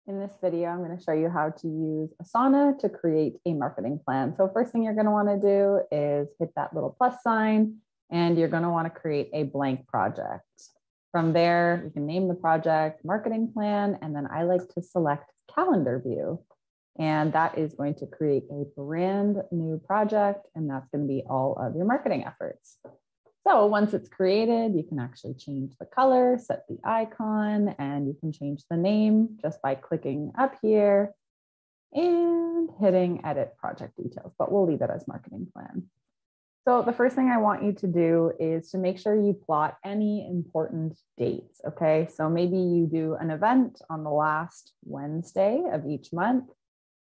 In this video, I'm going to show you how to use Asana to create a marketing plan. So first thing you're going to want to do is hit that little plus sign, and you're going to want to create a blank project. From there, you can name the project marketing plan, and then I like to select calendar view. And that is going to create a brand new project, and that's going to be all of your marketing efforts. So once it's created, you can actually change the color, set the icon, and you can change the name just by clicking up here and hitting edit project details, but we'll leave it as marketing plan. So the first thing I want you to do is to make sure you plot any important dates, okay? So maybe you do an event on the last Wednesday of each month.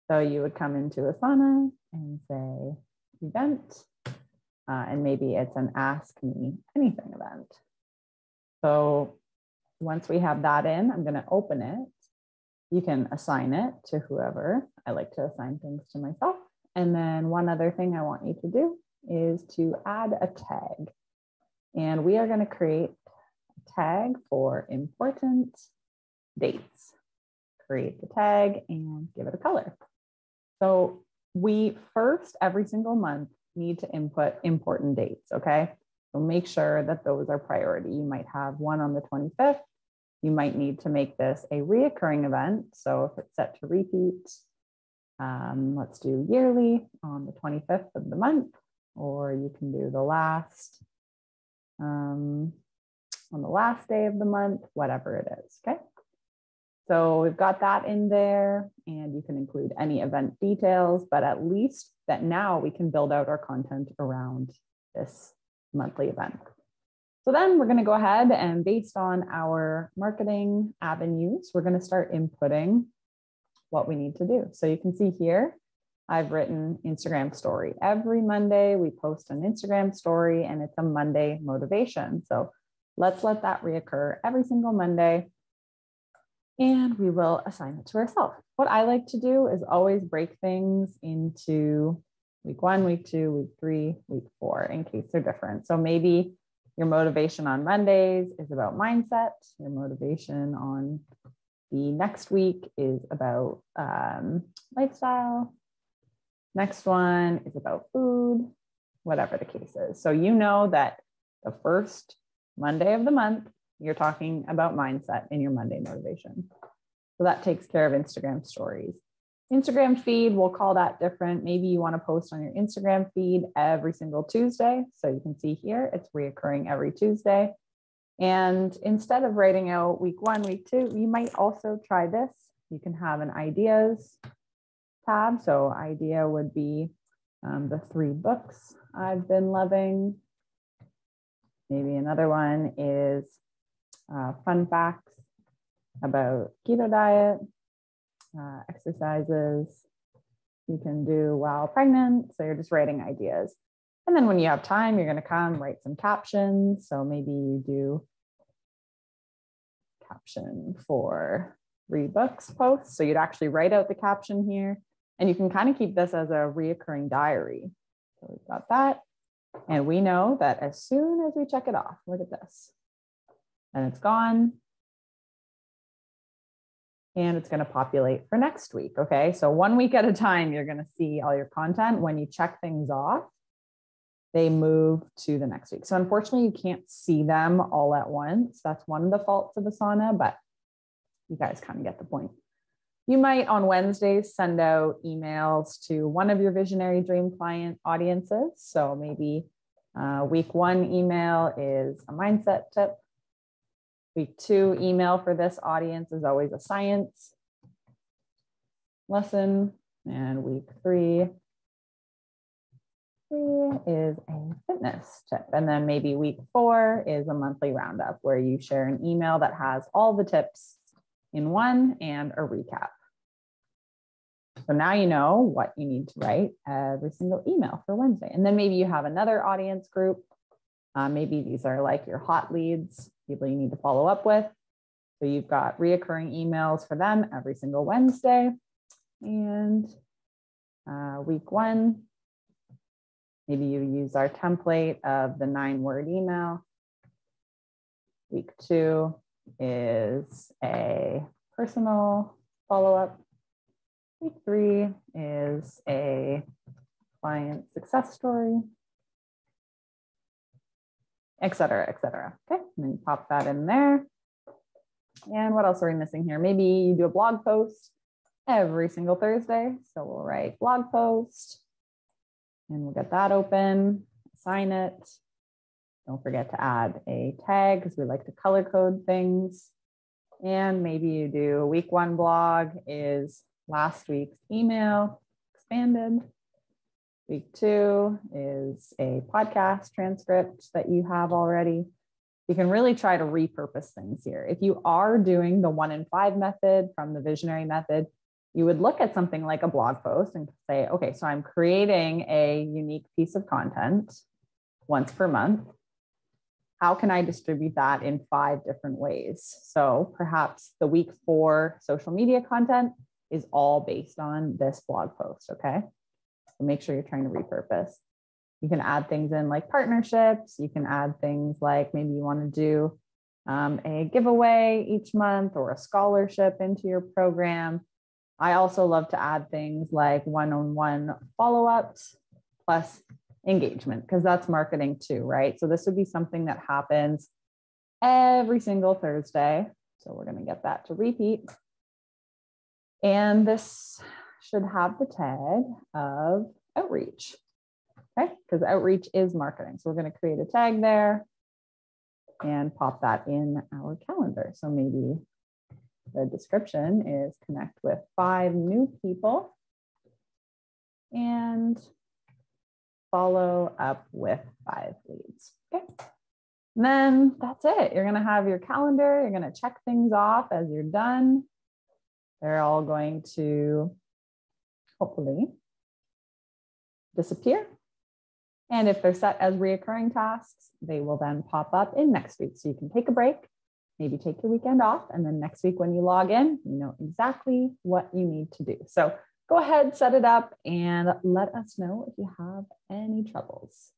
So you would come into Asana and say event. And maybe it's an ask me anything event. So once we have that in, I'm going to open it. You can assign it to whoever. I like to assign things to myself. And then one other thing I want you to do is to add a tag. And we are going to create a tag for important dates. Create the tag and give it a color. So we first, every single month, need to input important dates, okay? So make sure that those are priority. You might have one on the 25th. You might need to make this a reoccurring event. So if it's set to repeat, let's do yearly on the 25th of the month, or you can do the last, on the last day of the month, whatever it is, okay? So we've got that in there, and you can include any event details, but at least that now we can build out our content around this monthly event. So then we're going to go ahead and based on our marketing avenues, we're going to start inputting what we need to do. So you can see here, I've written Instagram story. Every Monday we post an Instagram story, and it's a Monday motivation. So let's let that reoccur every single Monday. And we will assign it to ourselves. What I like to do is always break things into week 1, week 2, week 3, week 4, in case they're different. So maybe your motivation on Mondays is about mindset. Your motivation on the next week is about lifestyle. Next one is about food, whatever the case is. So you know that the first Monday of the month, you're talking about mindset in your Monday motivation. So that takes care of Instagram stories. Instagram feed, we'll call that different. Maybe you want to post on your Instagram feed every single Tuesday. So you can see here, it's reoccurring every Tuesday. And instead of writing out week 1, week 2, you might also try this. You can have an ideas tab. So idea would be the 3 books I've been loving. Maybe another one is fun facts about keto diet, exercises you can do while pregnant. So you're just writing ideas. And then when you have time, you're going to come write some captions. So maybe you do caption for 3 books posts. So you'd actually write out the caption here, and you can kind of keep this as a reoccurring diary. So we've got that. And we know that as soon as we check it off, look at this. And it's gone. And it's going to populate for next week. Okay. So 1 week at a time, you're going to see all your content. When you check things off, they move to the next week. So unfortunately, you can't see them all at once. That's one of the faults of Asana, but you guys kind of get the point. You might on Wednesdays send out emails to one of your visionary dream client audiences. So maybe week 1 email is a mindset tip. Week 2 email for this audience is always a science lesson. And week 3 is a fitness tip. And then maybe week 4 is a monthly roundup where you share an email that has all the tips in one and a recap. So now you know what you need to write every single email for Wednesday. And then maybe you have another audience group. Maybe these are like your hot leads, people you need to follow up with. So you've got reoccurring emails for them every single Wednesday. And week 1, maybe you use our template of the 9-word email. Week 2 is a personal follow-up. Week 3 is a client success story, et cetera, et cetera. Okay, and then pop that in there. And what else are we missing here? Maybe you do a blog post every single Thursday. So we'll write blog post and we'll get that open, assign it. Don't forget to add a tag because we like to color code things. And maybe you do week 1 blog is last week's email expanded. Week 2 is a podcast transcript that you have already. You can really try to repurpose things here. If you are doing the 1 in 5 method from the visionary method, you would look at something like a blog post and say, okay, so I'm creating a unique piece of content once per month. How can I distribute that in 5 different ways? So perhaps the week 4 social media content is all based on this blog post, okay? So make sure you're trying to repurpose. You can add things in like partnerships. You can add things like maybe you want to do a giveaway each month or a scholarship into your program. I also love to add things like one-on-one follow-ups plus engagement, because that's marketing too, right? So this would be something that happens every single Thursday. So we're going to get that to repeat. And this should have the tag of outreach, okay? Because outreach is marketing. So we're going to create a tag there and pop that in our calendar. So maybe the description is connect with 5 new people and follow up with 5 leads. Okay. And then that's it. You're going to have your calendar. You're going to check things off as you're done. They're all going to hopefully disappear. And if they're set as reoccurring tasks, they will then pop up in next week. So you can take a break, maybe take your weekend off. And then next week when you log in, you know exactly what you need to do. So go ahead, set it up, and let us know if you have any troubles.